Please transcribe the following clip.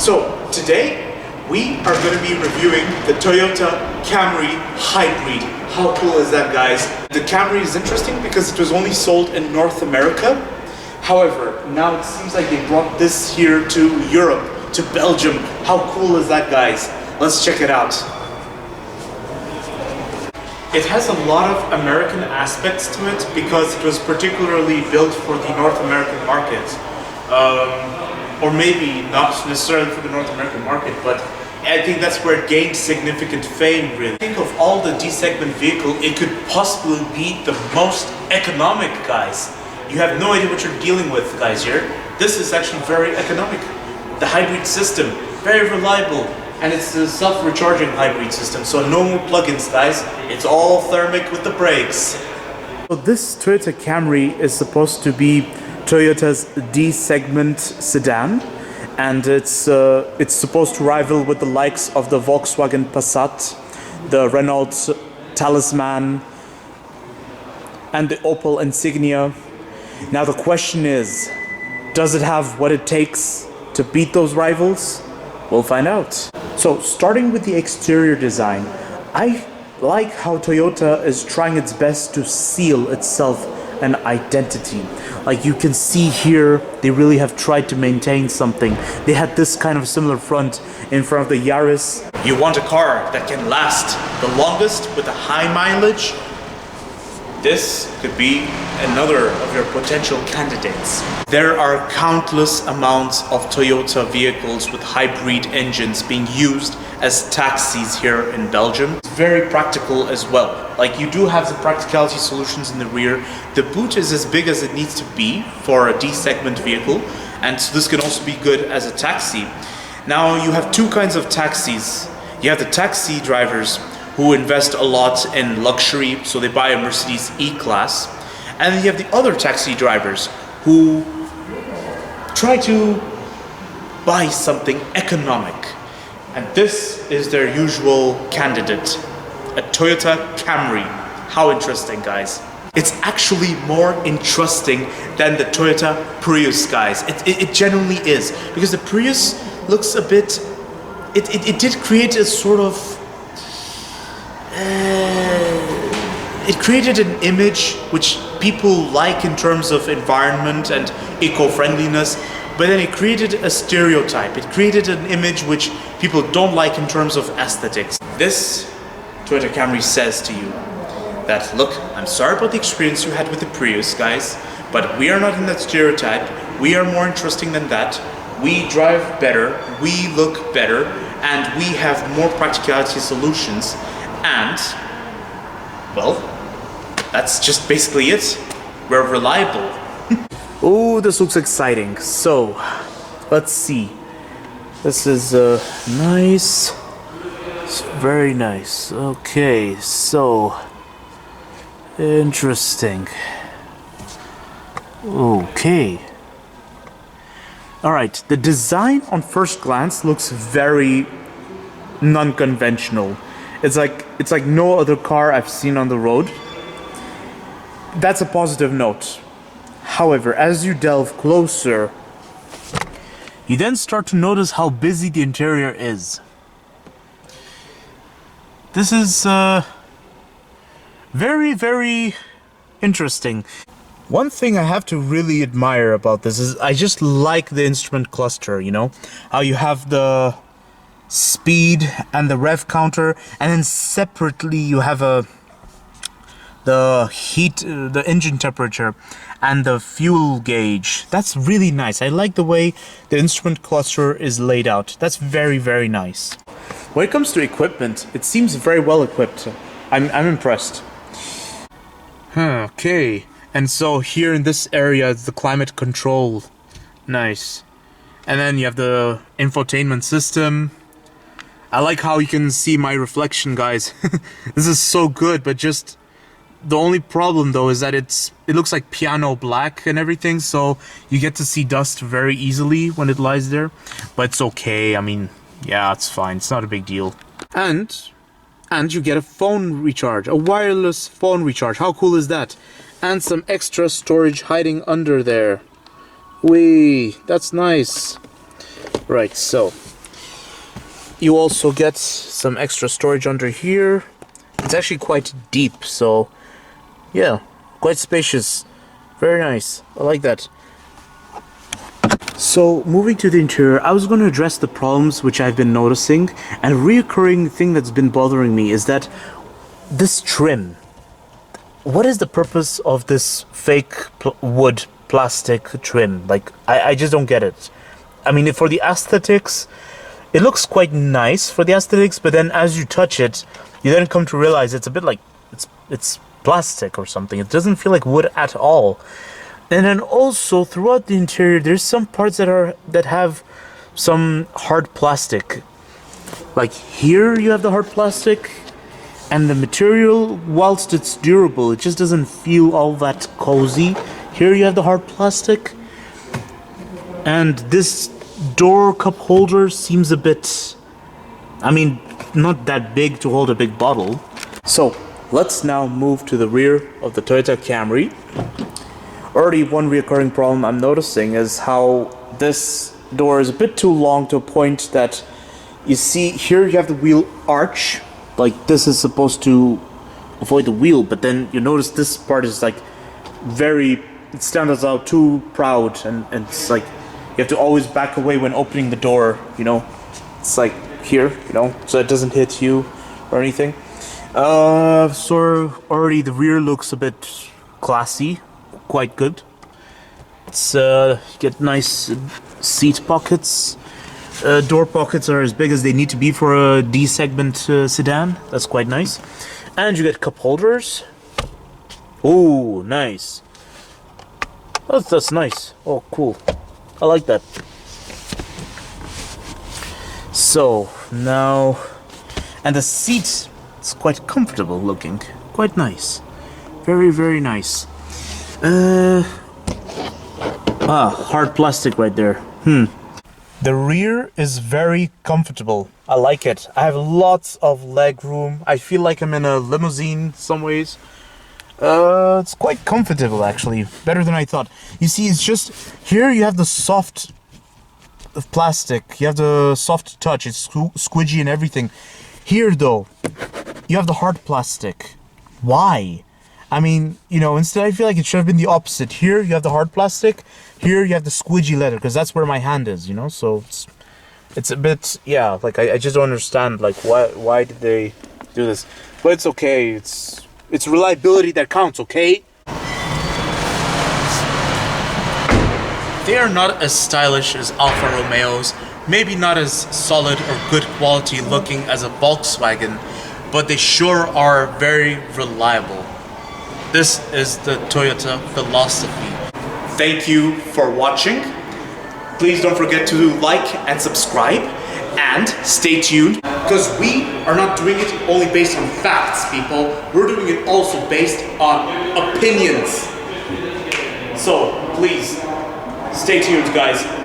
So today we are going to be reviewing the Toyota Camry Hybrid. How cool is that, guys? The Camry is interesting because it was only sold in North America. However, now it seems like they brought this here to Europe, to Belgium. How cool is that, guys? Let's check it out. It has a lot of American aspects to it because it was particularly built for the North American market. Or maybe not necessarily for the North American market, but I think that's where it gained significant fame, really. Think of all the D-segment vehicle, it could possibly be the most economic, guys. You have no idea what you're dealing with, guys, here. This is actually very economic. The hybrid system, very reliable, and it's a self-recharging hybrid system, so no more plugins, guys. It's all thermic with the brakes. So this Toyota Camry is supposed to be Toyota's D-segment sedan, and it's supposed to rival with the likes of the Volkswagen Passat, the Renault Talisman, and the Opel Insignia. Now the question is, does it have what it takes to beat those rivals? We'll find out. So starting with the exterior design, I like how Toyota is trying its best to seal itself an identity. Like you can see here, they really have tried to maintain something. They had this kind of similar front in front of the Yaris. You want a car that can last the longest with a high mileage? This could be another of your potential candidates. There are countless amounts of Toyota vehicles with hybrid engines being used as taxis here in Belgium. It's very practical as well. Like you do have the practicality solutions in the rear. The boot is as big as it needs to be for a D-segment vehicle, and so this can also be good as a taxi. Now you have two kinds of taxis. You have the taxi drivers who invest a lot in luxury, so they buy a Mercedes E-Class. And then you have the other taxi drivers who try to buy something economic. And this is their usual candidate, a Toyota Camry. How interesting, guys. It's actually more interesting than the Toyota Prius, guys. It genuinely is, because the Prius looks a bit, it did create a sort of, it created an image which people like in terms of environment and eco-friendliness, but then it created a stereotype. It created an image which people don't like in terms of aesthetics. This Toyota Camry says to you that, look, I'm sorry about the experience you had with the Prius, guys, but we are not in that stereotype. We are more interesting than that. We drive better, we look better, and we have more practicality solutions. And, well, that's just basically it. We're reliable. Oh, this looks exciting. So, let's see. This is nice. It's very nice. Okay, so interesting. Okay. Alright, the design on first glance looks very non-conventional. It's like no other car I've seen on the road. That's a positive note. However, as you delve closer, you then start to notice how busy the interior is. This is very, very interesting. One thing I have to really admire about this is I just like the instrument cluster, you know? How you have the speed and the rev counter, and then separately you have the heat, the engine temperature, and the fuel gauge. That's really nice. I like the way the instrument cluster is laid out. That's very, very nice. When it comes to equipment, it seems very well equipped. I'm impressed. Okay, and so here in this area it's the climate control. Nice. And then you have the infotainment system. I like how you can see my reflection, guys. This is so good, but just the only problem though is that it looks like piano black and everything, so you get to see dust very easily when it lies there. But it's okay. I mean, yeah, it's fine. It's not a big deal. And you get a phone recharge, a wireless phone recharge. How cool is that? And some extra storage hiding under there. Whee, that's nice. Right, so You also get some extra storage under here. It's actually quite deep, so yeah, quite spacious. Very nice. I like that. So, moving to the interior, I was going to address the problems which I've been noticing, and a reoccurring thing that's been bothering me is that this trim. What is the purpose of this fake wood plastic trim? Like, I just don't get it. I mean, for the aesthetics, it looks quite nice for the aesthetics, but then as you touch it, you then come to realize it's a bit like it's plastic or something. It doesn't feel like wood at all. And then also throughout the interior, there's some parts that have some hard plastic. Like here, you have the hard plastic, and the material, whilst it's durable, it just doesn't feel all that cozy. Here, you have the hard plastic, and this door cup holder seems a bit, I mean, not that big to hold a big bottle. So let's now move to the rear of the Toyota Camry. Already one recurring problem I'm noticing is how this door is a bit too long to a point that you see here you have the wheel arch, like this is supposed to avoid the wheel, but then you notice this part is like it stands out too proud, and it's like you have to always back away when opening the door, you know. It's like here, you know, so it doesn't hit you or anything. So already the rear looks a bit classy, quite good. It's you get nice seat pockets. Door pockets are as big as they need to be for a D segment sedan. That's quite nice. And you get cup holders. Oh, nice. That's nice. Oh, cool. I like that. So now, and the seat is quite comfortable looking. Quite nice. Very, very nice. Hard plastic right there. The rear is very comfortable. I like it. I have lots of leg room. I feel like I'm in a limousine some ways. It's quite comfortable actually. Better than I thought. You see, it's just here you have the soft plastic. You have the soft touch. It's squidgy and everything. Here though, you have the hard plastic. Why? I mean, you know, instead I feel like it should have been the opposite. Here you have the hard plastic, here you have the squidgy leather, because that's where my hand is, you know, so it's a bit, yeah, like I just don't understand, like, why did they do this? But it's okay, it's reliability that counts, okay? They are not as stylish as Alfa Romeos, maybe not as solid or good quality looking as a Volkswagen, but they sure are very reliable. This is the Toyota philosophy. Thank you for watching. Please don't forget to like and subscribe, and stay tuned, because we are not doing it only based on facts, people. We're doing it also based on opinions. So please stay tuned, guys.